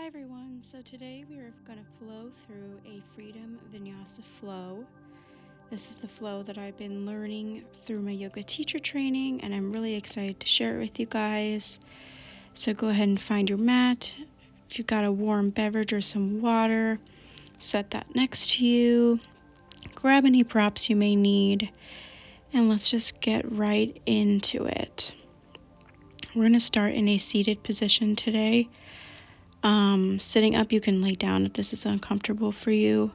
Hi everyone, so today we are going to flow through a Freedom Vinyasa flow. This is the flow that I've been learning through my yoga teacher training, and I'm really excited to share it with you guys. So go ahead and find your mat. If you've got a warm beverage or some water, set that next to you. Grab any props you may need, and let's just get right into it. We're going to start in a seated position today. Sitting up, you can lay down if this is uncomfortable for you.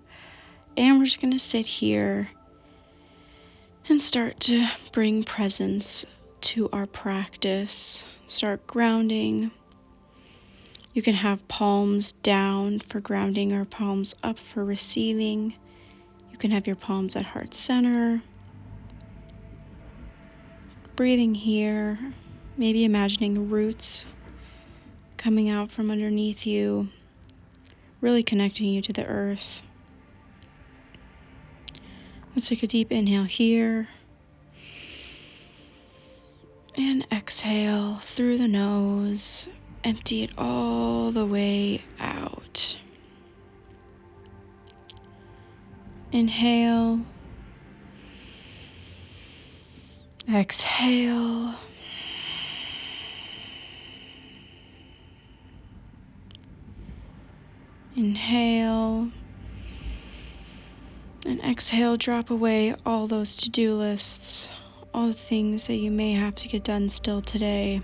And we're just going to sit here and start to bring presence to our practice. Start grounding. You can have palms down for grounding or palms up for receiving. You can have your palms at heart center. Breathing here, maybe imagining roots coming out from underneath you, really connecting you to the earth. Let's take a deep inhale here. And exhale through the nose. Empty it all the way out. Inhale. Exhale. Inhale. And exhale, drop away all those to-do lists, all the things that you may have to get done still today.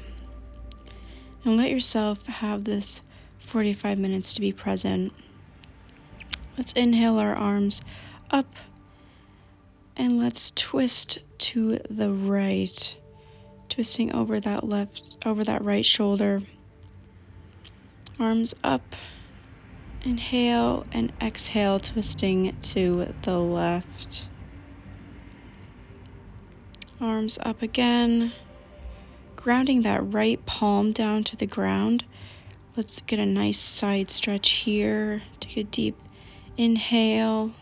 And let yourself have this 45 minutes to be present. Let's inhale our arms up and let's twist to the right, twisting over that right shoulder. Arms up. Inhale and exhale, twisting to the left. Arms up again, grounding that right palm down to the ground. Let's get a nice side stretch here. Take a deep inhale.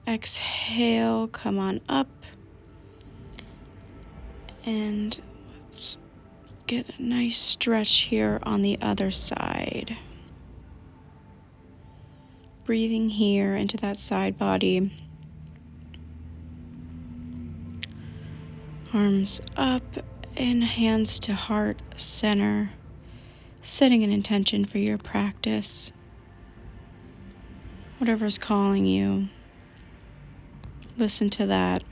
Exhale, come on up. And let's get a nice stretch here on the other side. Breathing here into that side body. Arms up and hands to heart center. Setting an intention for your practice. Whatever's calling you. Listen to that.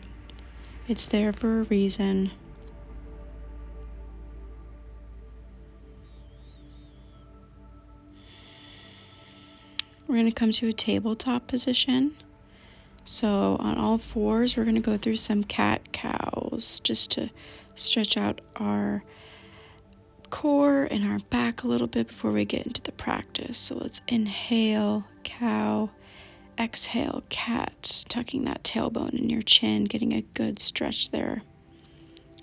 It's there for a reason. We're going to come to a tabletop position. So on all fours, we're going to go through some cat-cows just to stretch out our core and our back a little bit before we get into the practice. So let's inhale, cow, exhale, cat, tucking that tailbone in your chin, getting a good stretch there.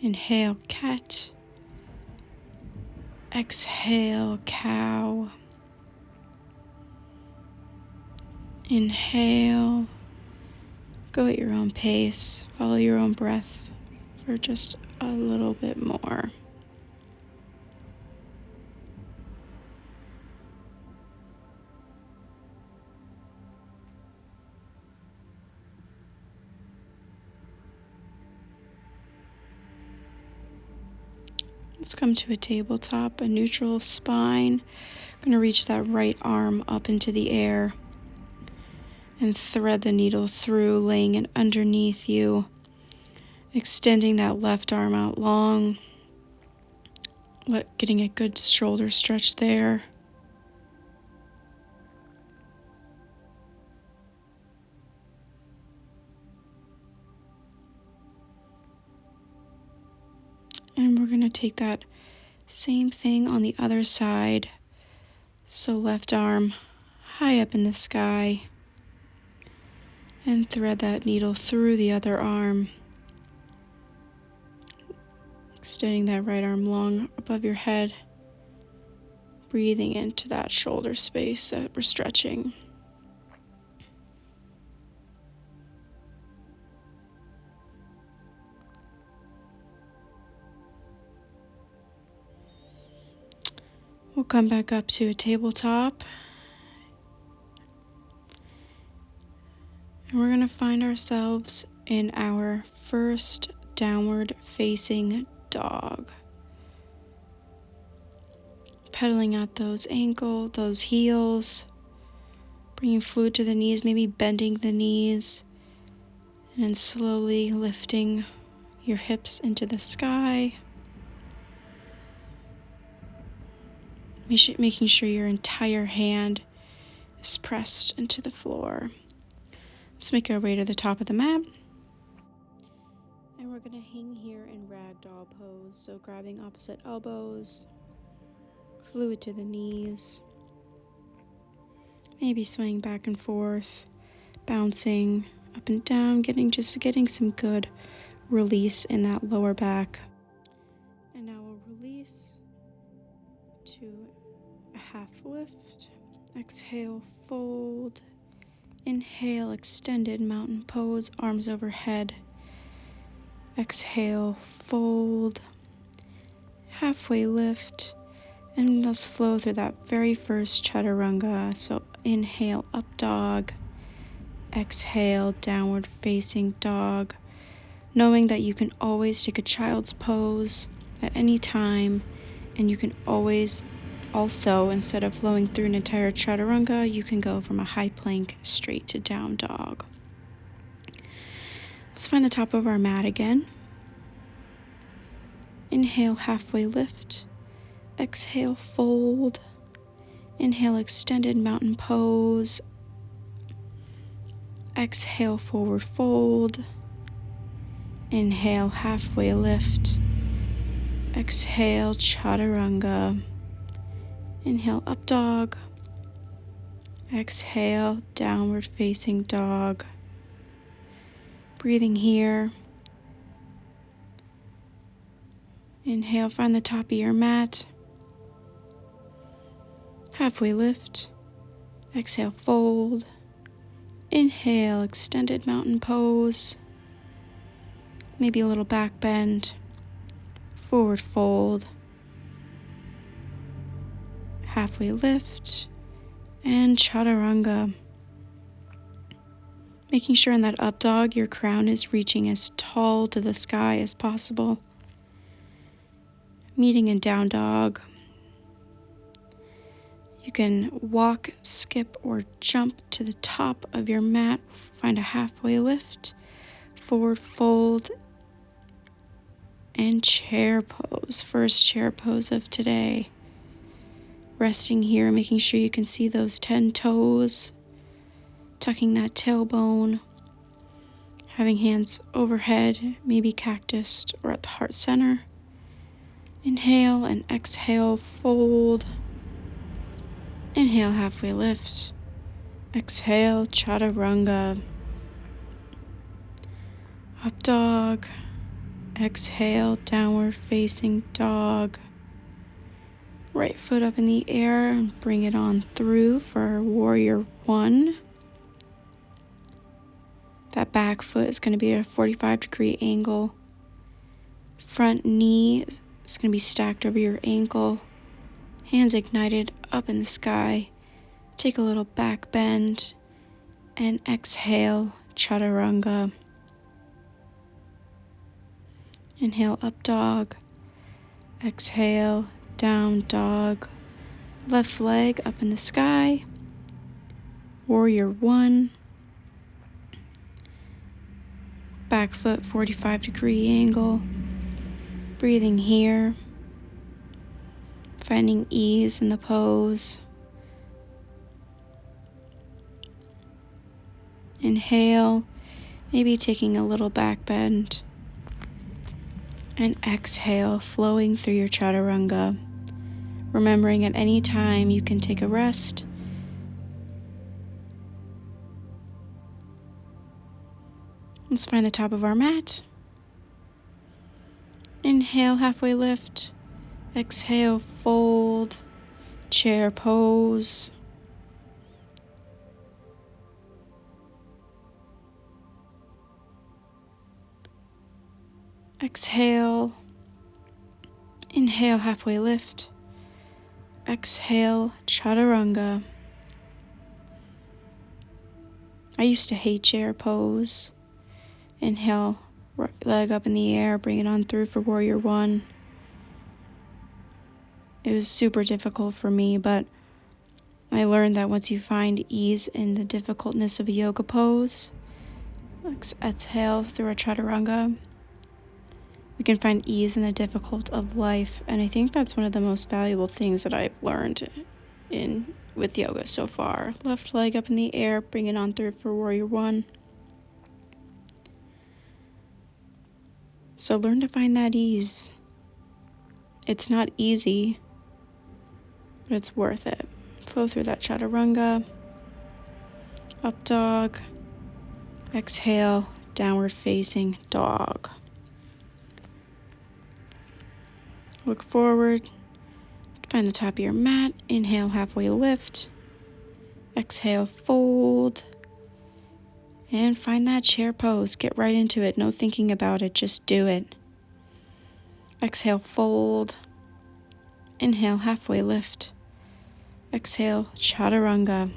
Inhale, cat, exhale, cow. Inhale, go at your own pace, follow your own breath for just a little bit more. Let's come to a tabletop, a neutral spine. I'm going to reach that right arm up into the air and thread the needle through, laying it underneath you, extending that left arm out long, getting a good shoulder stretch there. And we're going to take that same thing on the other side. So left arm high up in the sky. And thread that needle through the other arm. Extending that right arm long above your head. Breathing into that shoulder space that we're stretching. We'll come back up to a tabletop. And we're going to find ourselves in our first downward facing dog. Pedaling out those ankles, those heels, bringing fluid to the knees, maybe bending the knees, and then slowly lifting your hips into the sky. Making sure your entire hand is pressed into the floor. Let's make our way to the top of the mat. And we're going to hang here in ragdoll pose. So grabbing opposite elbows, fluid to the knees, maybe swaying back and forth, bouncing up and down, getting some good release in that lower back. And now we'll release to a half lift. Exhale, fold. Inhale, extended mountain pose, arms overhead. Exhale, fold. Halfway lift. And let's flow through that very first chaturanga. So inhale, up dog. Exhale, downward facing dog. Knowing that you can always take a child's pose at any time. And you can always also, instead of flowing through an entire chaturanga, you can go from a high plank straight to down dog. Let's find the top of our mat again. Inhale, halfway lift. Exhale, fold. Inhale, extended mountain pose. Exhale, forward fold. Inhale, halfway lift. Exhale, chaturanga. Inhale, up dog. Exhale, downward facing dog. Breathing here. Inhale, find the top of your mat. Halfway lift. Exhale, fold. Inhale, extended mountain pose. Maybe a little back bend. Forward fold. Halfway lift. And chaturanga. Making sure in that up dog your crown is reaching as tall to the sky as possible. Meeting in down dog. You can walk, skip, or jump to the top of your mat. Find a halfway lift, forward fold, and chair pose. First chair pose of today. Resting here, making sure you can see those 10 toes. Tucking that tailbone. Having hands overhead, maybe cactus or at the heart center. Inhale and exhale, fold. Inhale, halfway lift. Exhale, chaturanga. Up dog. Exhale, downward facing dog. Right foot up in the air and bring it on through for warrior one. That back foot is going to be at a 45-degree angle. Front knee is going to be stacked over your ankle. Hands ignited up in the sky. Take a little back bend and exhale, chaturanga. Inhale, up dog. Exhale, down dog. Left leg up in the sky. Warrior one. Back foot 45-degree angle. Breathing here. Finding ease in the pose. Inhale, maybe taking a little back bend. And exhale, flowing through your chaturanga. Remembering at any time you can take a rest. Let's find the top of our mat. Inhale, halfway lift. Exhale, fold. Chair pose. Exhale. Inhale, halfway lift. Exhale, chaturanga. I used to hate chair pose. Inhale, right leg up in the air, bring it on through for warrior one. It was super difficult for me, but I learned that once you find ease in the difficultness of a yoga pose, exhale through a chaturanga, we can find ease in the difficult of life. And I think that's one of the most valuable things that I've learned with yoga so far. Left leg up in the air, bring it on through for warrior one. So learn to find that ease. It's not easy, but it's worth it. Flow through that chaturanga. Up dog. Exhale, downward facing dog. Look forward. Find the top of your mat. Inhale, halfway lift. Exhale, fold. And find that chair pose. Get right into it. No thinking about it. Just do it. Exhale, fold. Inhale, halfway lift. Exhale, chaturanga.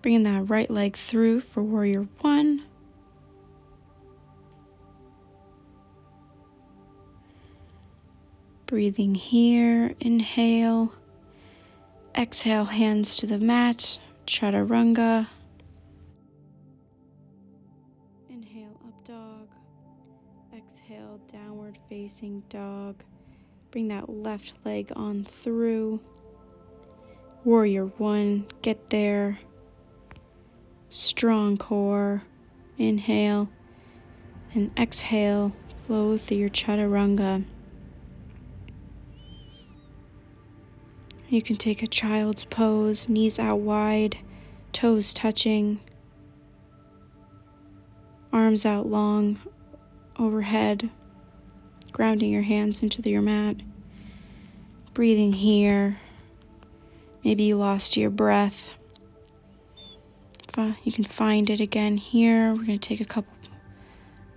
Bringing that right leg through for warrior one. Breathing here, inhale. Exhale, hands to the mat, chaturanga. Inhale, up dog. Exhale, downward facing dog. Bring that left leg on through. Warrior one, get there. Strong core. Inhale and exhale, flow through your chaturanga. You can take a child's pose, knees out wide, toes touching, arms out long overhead, grounding your hands into your mat. Breathing here. Maybe you lost your breath. You can find it again here. We're going to take a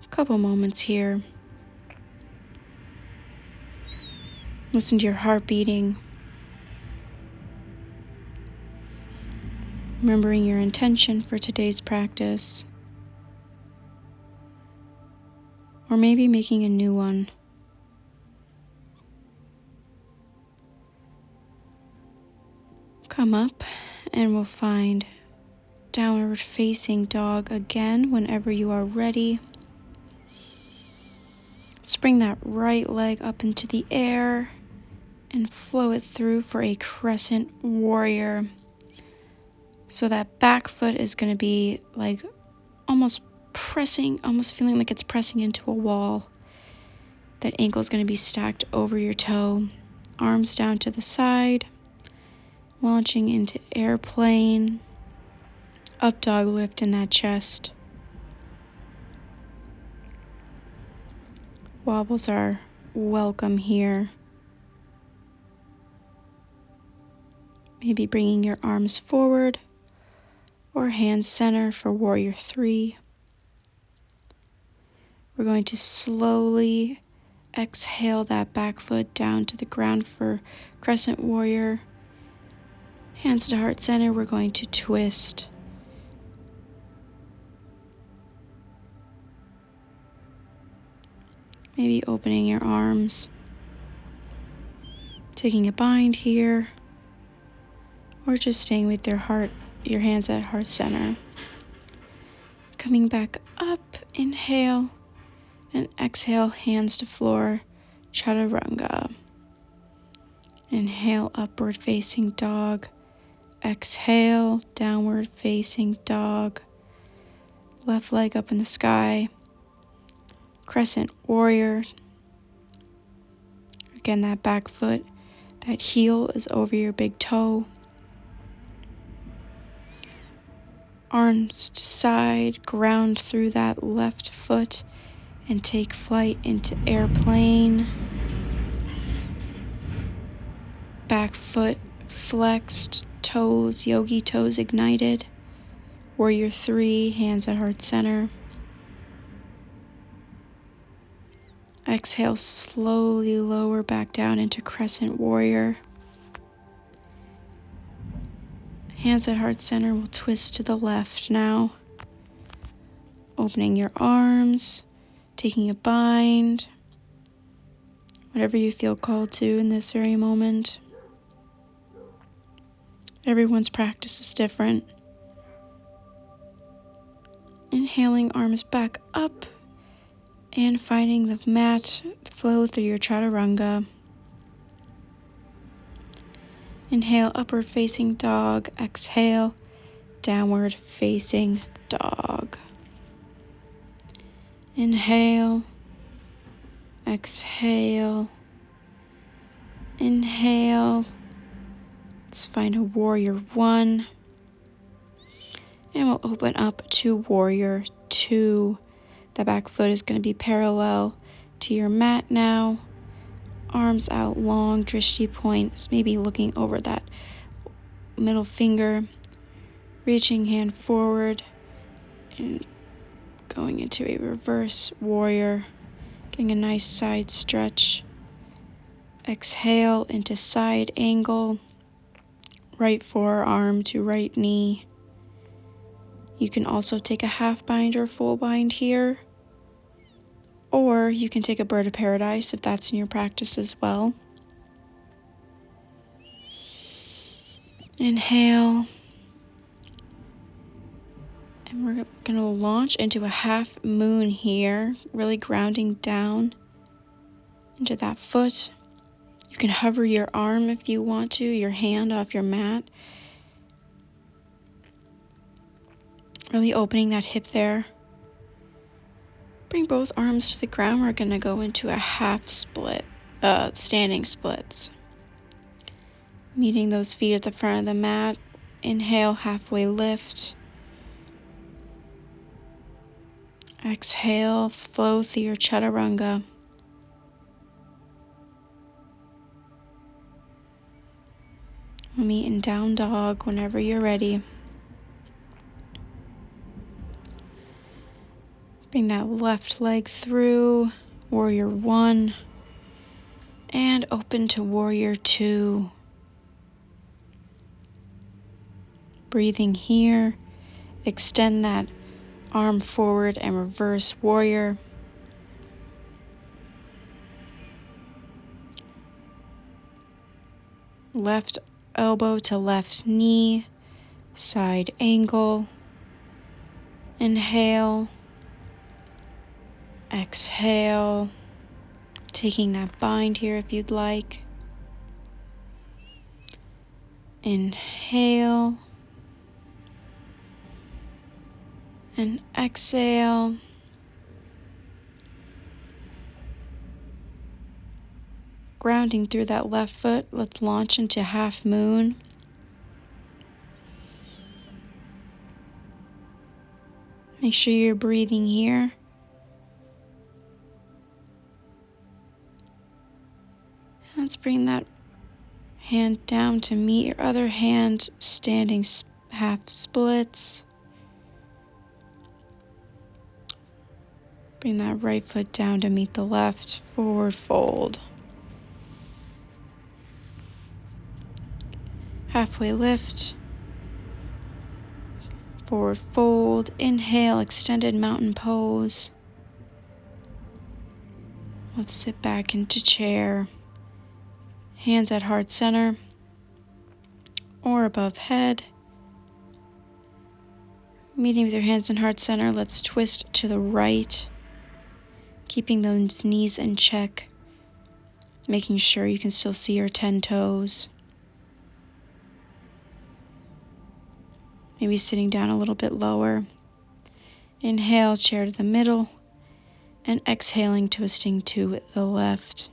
couple moments here. Listen to your heart beating. Remembering your intention for today's practice. Or maybe making a new one. Come up and we'll find downward facing dog again whenever you are ready. Let's bring that right leg up into the air and flow it through for a crescent warrior. So that back foot is going to be like almost feeling like it's pressing into a wall. That ankle is going to be stacked over your toe. Arms down to the side. Launching into airplane. Up dog lift in that chest. Wobbles are welcome here. Maybe bringing your arms forward or hands center for warrior three. We're going to slowly exhale that back foot down to the ground for crescent warrior. Hands to heart center, we're going to twist. Maybe opening your arms. Taking a bind here. Or just staying with your hands at heart center. Coming back up, inhale. And exhale, hands to floor, chaturanga. Inhale, upward facing dog. Exhale, downward facing dog. Left leg up in the sky. Crescent warrior. Again, that back foot, that heel is over your big toe. Arms to side, ground through that left foot and take flight into airplane. Back foot flexed, toes, yogi toes ignited. Warrior three, hands at heart center. Exhale, slowly lower back down into crescent warrior. Hands at heart center will twist to the left now. Opening your arms, taking a bind, whatever you feel called to in this very moment. Everyone's practice is different. Inhaling, arms back up and finding the mat flow through your chaturanga. Inhale, upward facing dog. Exhale, downward facing dog. Inhale, exhale, inhale. Let's find a warrior one. And we'll open up to warrior two. The back foot is going to be parallel to your mat now. Arms out long, drishti point, maybe looking over that middle finger. Reaching hand forward and going into a reverse warrior. Getting a nice side stretch. Exhale into side angle. Right forearm to right knee. You can also take a half bind or full bind here. Or you can take a bird of paradise if that's in your practice as well. Inhale. And we're going to launch into a half moon here, really grounding down into that foot. You can hover your arm if you want to, your hand off your mat. Really opening that hip there. Bring both arms to the ground. We're going to go into a half split, standing splits. Meeting those feet at the front of the mat. Inhale, halfway lift. Exhale, flow through your chaturanga. We'll meet in down dog whenever you're ready. Bring that left leg through, warrior one, and open to warrior two. Breathing here, extend that arm forward and reverse warrior. Left elbow to left knee, side angle. Inhale. Exhale, taking that bind here if you'd like. Inhale and exhale. Grounding through that left foot, let's launch into half moon. Make sure you're breathing here. Let's bring that hand down to meet your other hand, standing half splits. Bring that right foot down to meet the left, forward fold. Halfway lift, forward fold. Inhale, extended mountain pose. Let's sit back into chair. Hands at heart center or above head. Meeting with your hands in heart center, let's twist to the right, keeping those knees in check, making sure you can still see your 10 toes. Maybe sitting down a little bit lower. Inhale, chair to the middle, and exhaling, twisting to the left.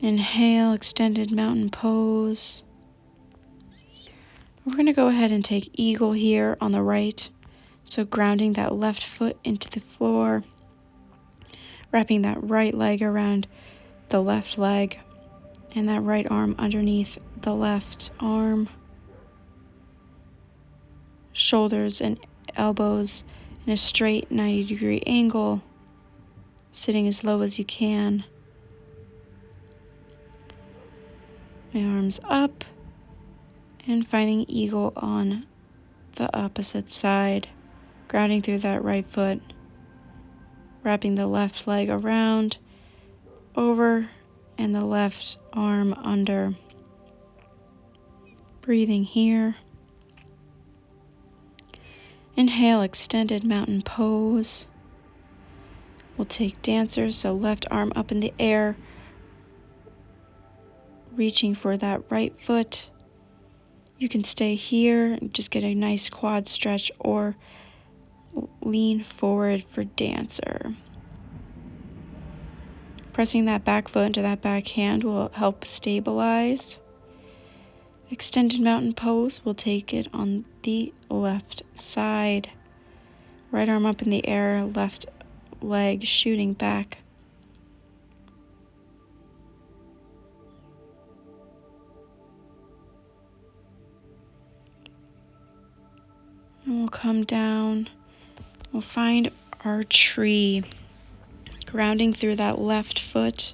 Inhale, extended mountain pose. We're going to go ahead and take eagle here on the right. So grounding that left foot into the floor, wrapping that right leg around the left leg, and that right arm underneath the left arm. Shoulders and elbows in a straight 90-degree angle, sitting as low as you can. My arms up and finding eagle on the opposite side, grounding through that right foot, wrapping the left leg around, over, and the left arm under. Breathing here. Inhale, extended mountain pose. We'll take dancer, so left arm up in the air, reaching for that right foot. You can stay here and just get a nice quad stretch or lean forward for dancer. Pressing that back foot into that back hand will help stabilize. Extended mountain pose, we'll take it on the left side. Right arm up in the air, left leg shooting back. And we'll come down. We'll find our tree, grounding through that left foot.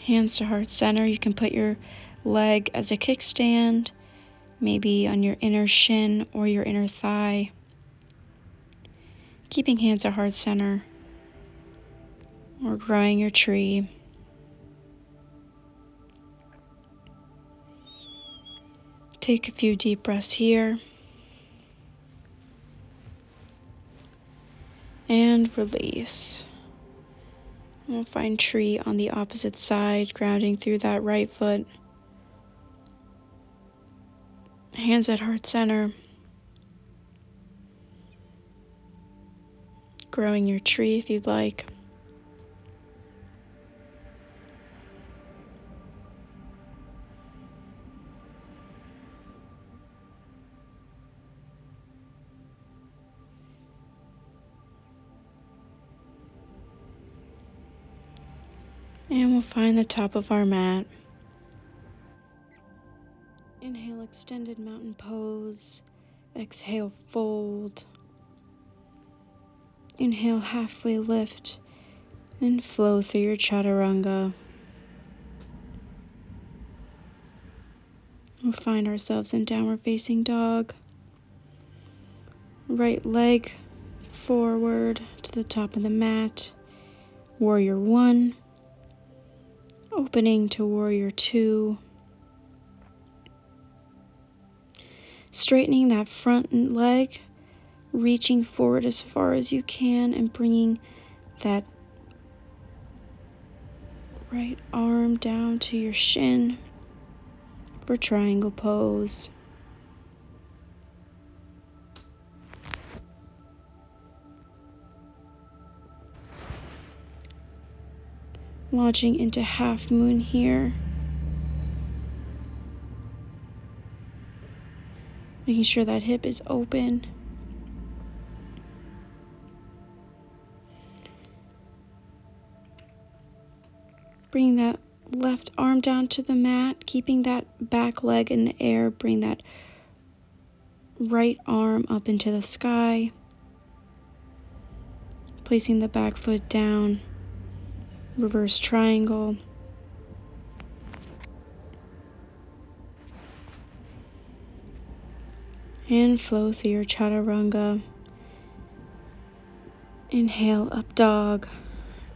Hands to heart center. You can put your leg as a kickstand, maybe on your inner shin or your inner thigh. Keeping hands at heart center, or growing your tree. Take a few deep breaths here. And release. We'll find tree on the opposite side, grounding through that right foot. Hands at heart center. Growing your tree if you'd like. And we'll find the top of our mat. Inhale, extended mountain pose. Exhale, fold. Inhale, halfway lift, and flow through your chaturanga. We'll find ourselves in downward facing dog. Right leg forward to the top of the mat. Warrior 1. Opening to warrior 2. Straightening that front leg, reaching forward as far as you can and bringing that right arm down to your shin for triangle pose. Launching into half moon here. Making sure that hip is open. Bring that left arm down to the mat, keeping that back leg in the air. Bring that right arm up into the sky. Placing the back foot down. Reverse triangle. And flow through your chaturanga. Inhale, up dog.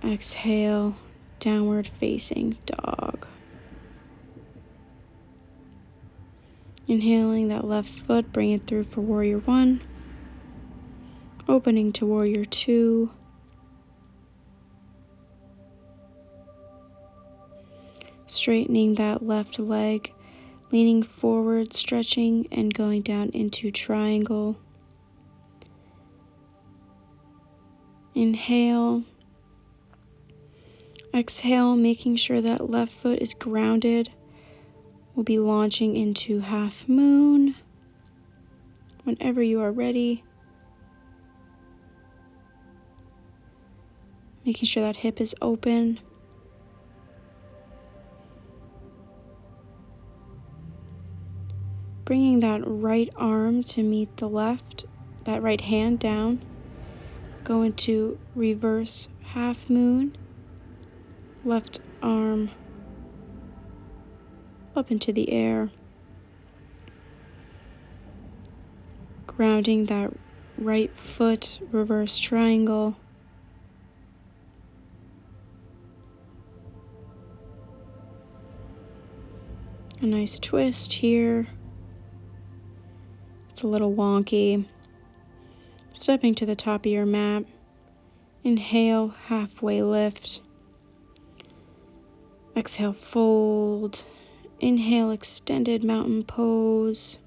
Exhale, downward facing dog. Inhaling that left foot, bring it through for warrior 1. Opening to warrior 2. Straightening that left leg, leaning forward, stretching, and going down into triangle. Inhale. Exhale, making sure that left foot is grounded. We'll be launching into half moon. Whenever you are ready. making sure that hip is open. Bringing that right arm to meet the left, that right hand down. Go into reverse half moon. Left arm up into the air. Grounding that right foot, reverse triangle. A nice twist here. It's a little wonky. Stepping to the top of your mat. Inhale, halfway lift. Exhale, fold. Inhale, extended mountain pose.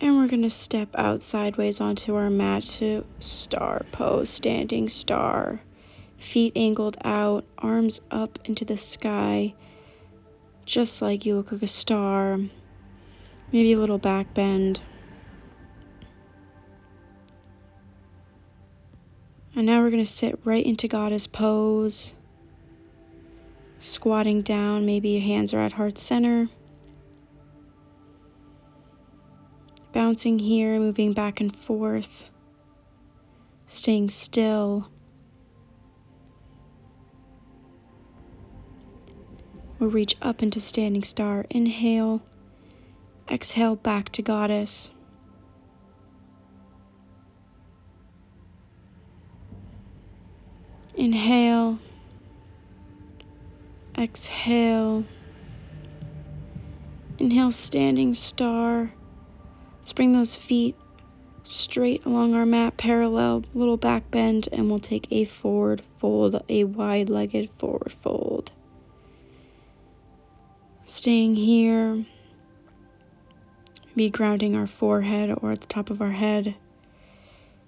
And we're going to step out sideways onto our mat to star pose, standing star. Feet angled out, arms up into the sky, just like you look like a star. Maybe a little back bend. And now we're going to sit right into goddess pose. Squatting down, maybe your hands are at heart center. Bouncing here, moving back and forth. Staying still. We'll reach up into standing star. Inhale. Exhale back to goddess. Inhale. Exhale. Inhale, standing star. Let's bring those feet straight along our mat, parallel, little back bend, and we'll take a forward fold, a wide-legged forward fold. Staying here, maybe grounding our forehead or at the top of our head.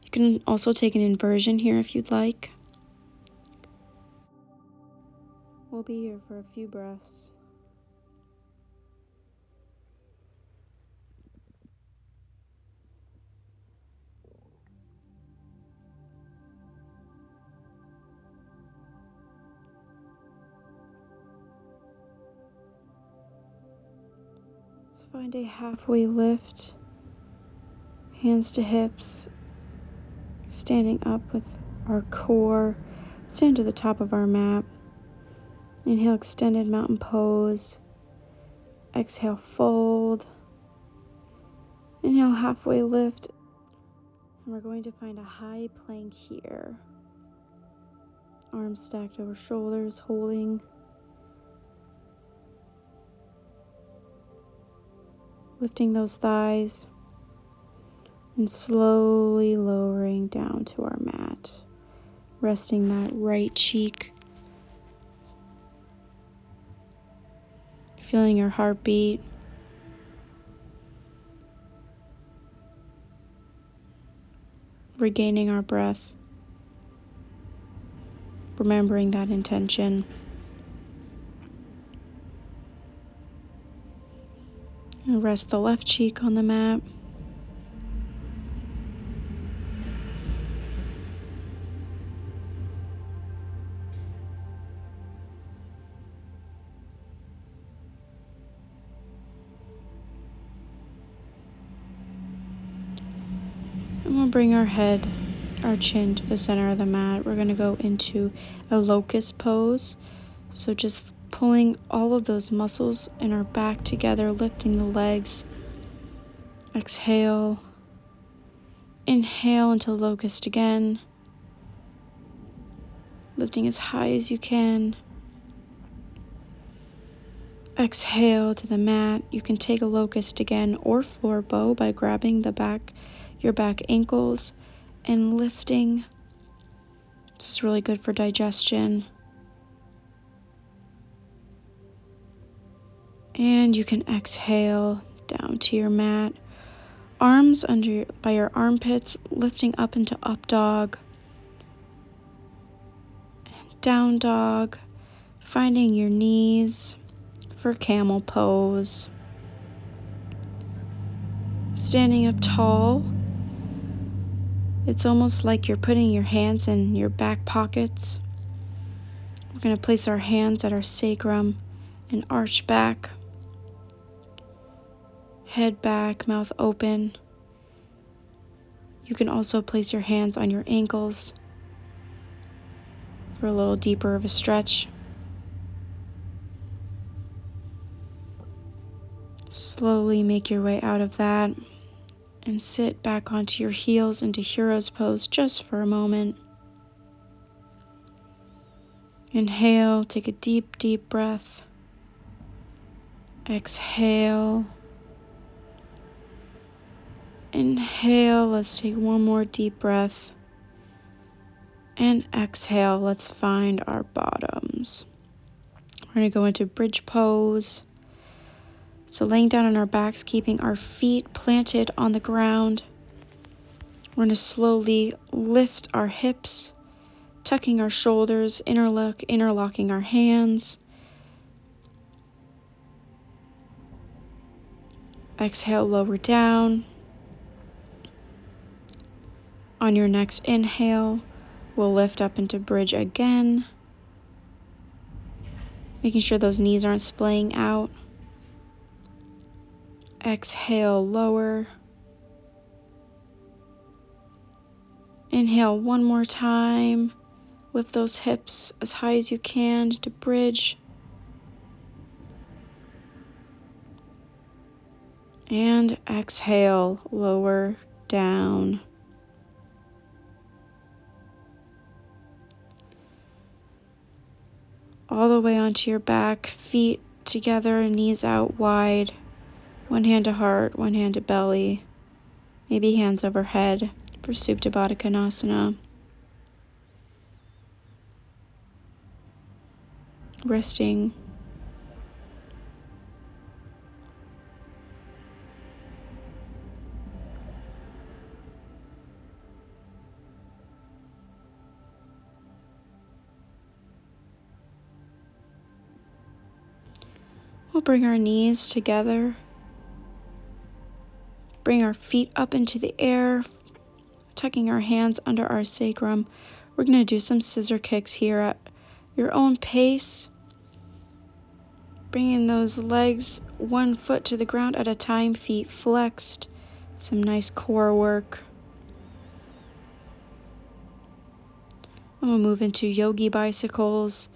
You can also take an inversion here if you'd like. We'll be here for a few breaths. Let's find a halfway lift, hands to hips, standing up with our core. Stand to the top of our mat. Inhale, extended mountain pose. Exhale, fold. Inhale, halfway lift. And we're going to find a high plank here. Arms stacked over shoulders, holding. Lifting those thighs and slowly lowering down to our mat. Resting that right cheek. Feeling your heartbeat. Regaining our breath. Remembering that intention. And rest the left cheek on the mat. And we'll bring our head, our chin to the center of the mat. We're going to go into a locust pose. So just pulling all of those muscles in our back together, lifting the legs. Exhale. Inhale into locust again. Lifting as high as you can. Exhale to the mat. You can take a locust again or floor bow by grabbing your back ankles and lifting. This is really good for digestion. And you can exhale down to your mat. Arms by your armpits, lifting up into up dog. And down dog. Finding your knees for camel pose. Standing up tall. It's almost like you're putting your hands in your back pockets. We're going to place our hands at our sacrum and arch back. Head back, mouth open. You can also place your hands on your ankles for a little deeper of a stretch. Slowly make your way out of that and sit back onto your heels into hero's pose just for a moment. Inhale, take a deep, deep breath. Exhale. Inhale, let's take one more deep breath. And exhale, let's find our bottoms. We're going to go into bridge pose. So laying down on our backs, keeping our feet planted on the ground. We're going to slowly lift our hips, tucking our shoulders, interlocking our hands. Exhale, lower down. On your next inhale, we'll lift up into bridge again, making sure those knees aren't splaying out. Exhale, lower. Inhale one more time. Lift those hips as high as you can to bridge. And exhale, lower down. All the way onto your back, feet together, knees out wide. One hand to heart, one hand to belly. Maybe hands overhead for Supta Baddha Konasana. Resting. We'll bring our knees together. Bring our feet up into the air, tucking our hands under our sacrum. We're going to do some scissor kicks here at your own pace. Bringing those legs one foot to the ground at a time, feet flexed. Some nice core work. And we'll move into yogi bicycles.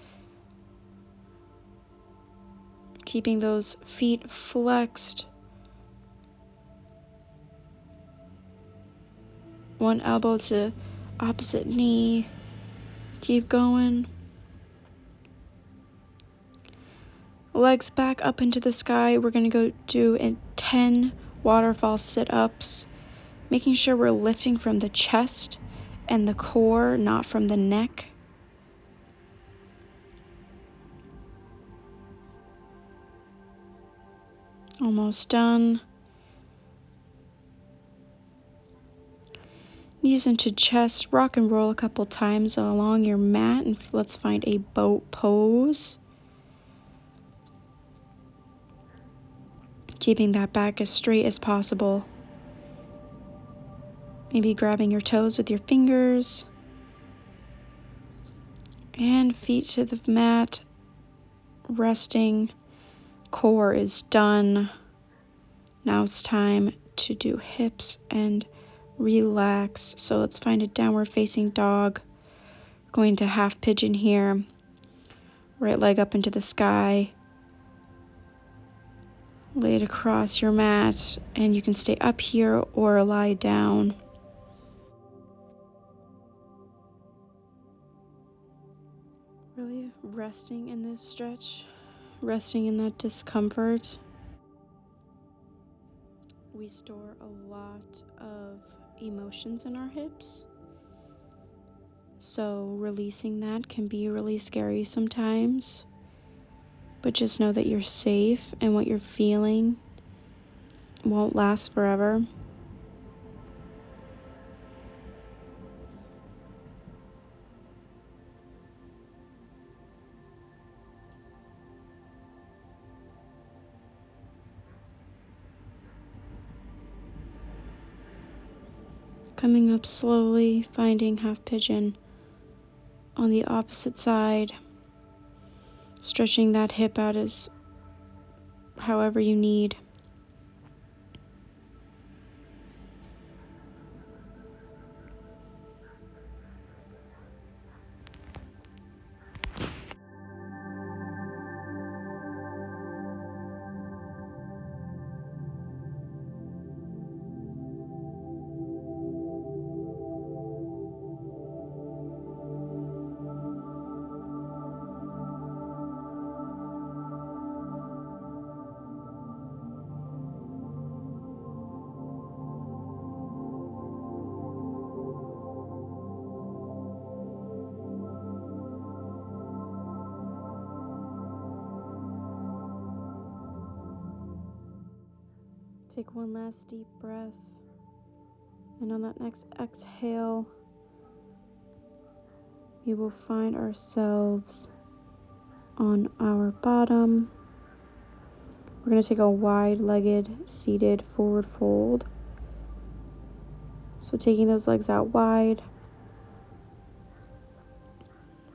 Keeping those feet flexed. One elbow to opposite knee. Keep going. Legs back up into the sky. We're going to go do 10 waterfall sit-ups, making sure we're lifting from the chest and the core, not from the neck. Almost done. Knees into chest, rock and roll a couple times along your mat, and let's find a boat pose. Keeping that back as straight as possible. Maybe grabbing your toes with your fingers. And feet to the mat, resting. Core is done. Now it's time to do hips and relax. So let's find a downward facing dog. Going to half pigeon here. Right leg up into the sky. Lay it across your mat, and you can stay up here or lie down. Really resting in this stretch, resting in that discomfort. We store a lot of emotions in our hips, so releasing that can be really scary sometimes. But just know that you're safe and what you're feeling won't last forever. Coming up slowly, finding half pigeon on the opposite side. Stretching that hip out as however you need. Take one last deep breath, and on that next exhale, we will find ourselves on our bottom. We're going to take a wide-legged seated forward fold. So taking those legs out wide,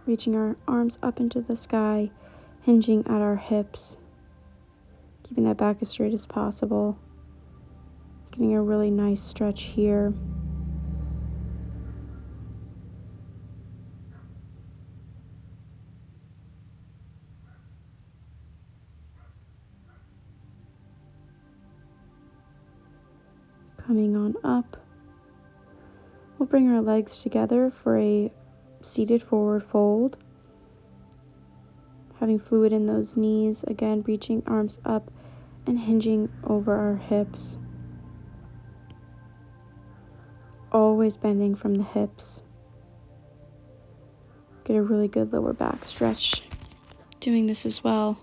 reaching our arms up into the sky, hinging at our hips, keeping that back as straight as possible. Getting a really nice stretch here. Coming on up, we'll bring our legs together for a seated forward fold. Having fluid in those knees, again reaching arms up and hinging over our hips. Always bending from the hips. Get a really good lower back stretch doing this as well.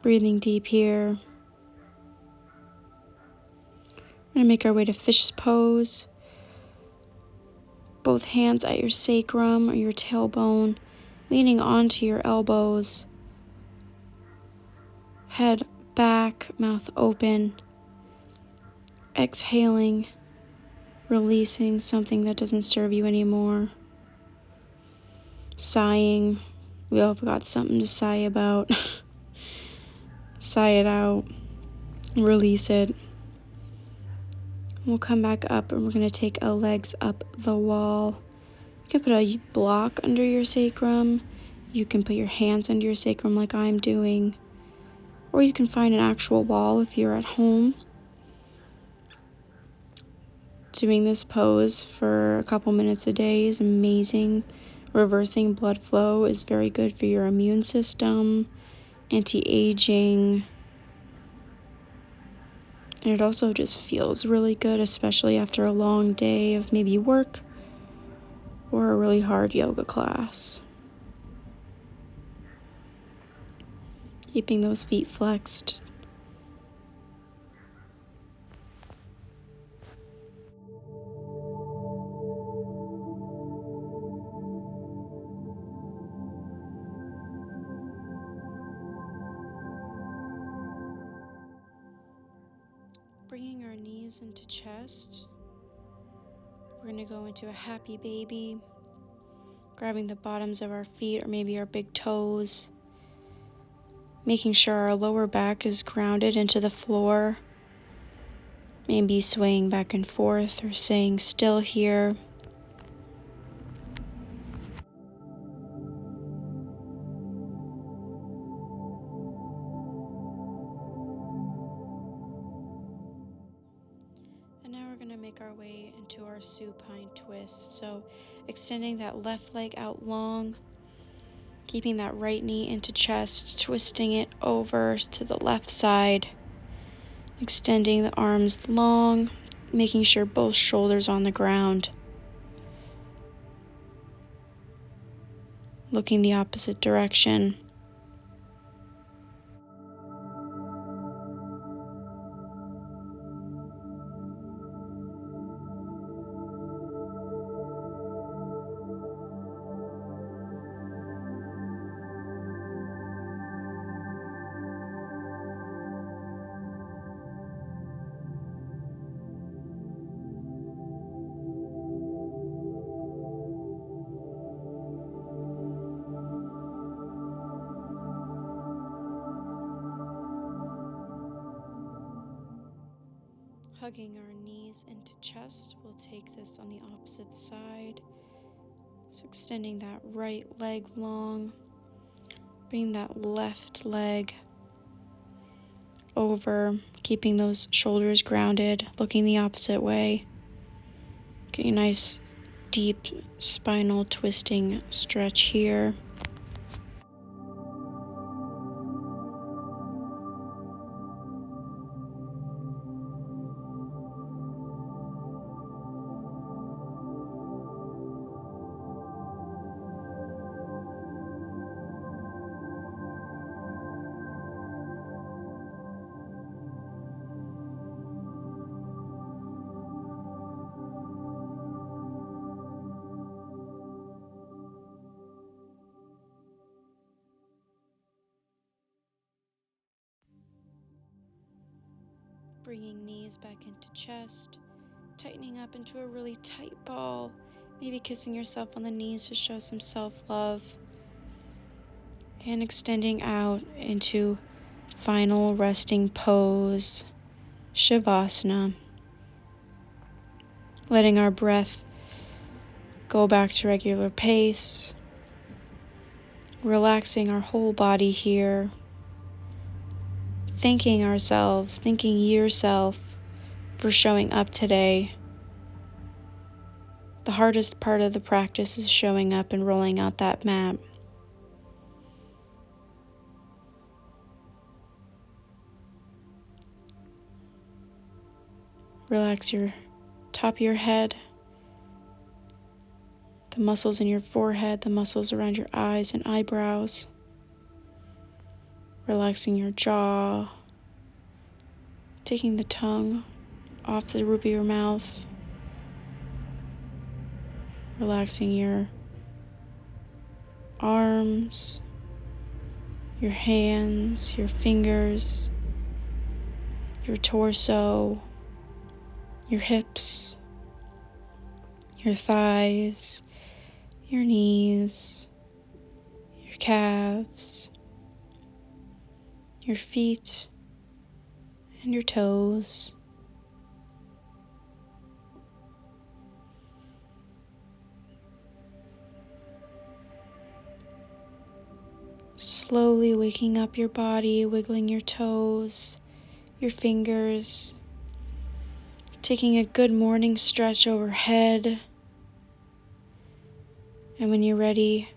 Breathing deep here. We're going to make our way to fish pose. Both hands at your sacrum or your tailbone, leaning onto your elbows. Head back, mouth open. Exhaling, releasing something that doesn't serve you anymore. Sighing. We all have got something to sigh about. Sigh it out. Release it. We'll come back up and we're going to take our legs up the wall. You can put a block under your sacrum. You can put your hands under your sacrum like I'm doing. Or you can find an actual wall if you're at home. Doing this pose for a couple minutes a day is amazing. Reversing blood flow is very good for your immune system, anti-aging, and it also just feels really good, especially after a long day of maybe work or a really hard yoga class. Keeping those feet flexed. Bringing our knees into chest. We're going to go into a happy baby. Grabbing the bottoms of our feet or maybe our big toes. Making sure our lower back is grounded into the floor. Maybe swaying back and forth or staying still here. And now we're going to make our way into our supine twist. So extending that left leg out long, keeping that right knee into chest, twisting it over to the left side, extending the arms long, making sure both shoulders on the ground, looking the opposite direction. Hugging our knees into chest, we'll take this on the opposite side. So extending that right leg long. Bring that left leg over, keeping those shoulders grounded, looking the opposite way. Getting a nice deep spinal twisting stretch here. Bringing knees back into chest, tightening up into a really tight ball, maybe kissing yourself on the knees to show some self-love, and extending out into final resting pose, Shavasana. Letting our breath go back to regular pace, relaxing our whole body here. Thanking yourself for showing up today. The hardest part of the practice is showing up and rolling out that mat. Relax your top of your head, the muscles in your forehead, the muscles around your eyes and eyebrows. Relaxing your jaw, taking the tongue off the roof of your mouth. Relaxing your arms, your hands, your fingers, your torso, your hips, your thighs, your knees, your calves, your feet, and your toes. Slowly waking up your body, wiggling your toes, your fingers, taking a good morning stretch overhead. And when you're ready,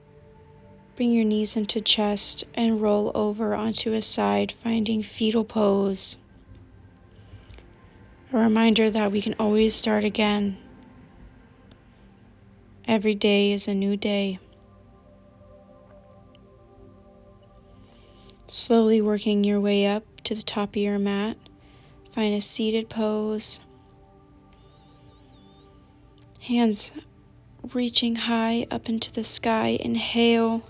bring your knees into chest and roll over onto a side, finding fetal pose. A reminder that we can always start again. Every day is a new day. Slowly working your way up to the top of your mat, find a seated pose. Hands reaching high up into the sky. Inhale.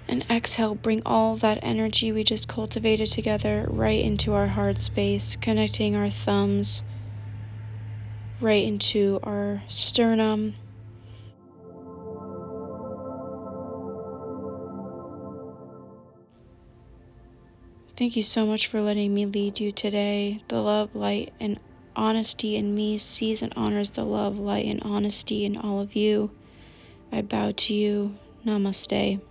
And exhale, bring all that energy we just cultivated together right into our heart space, connecting our thumbs right into our sternum. Thank you so much for letting me lead you today. The love, light, and honesty in me sees and honors the love, light, and honesty in all of you. I bow to you. Namaste.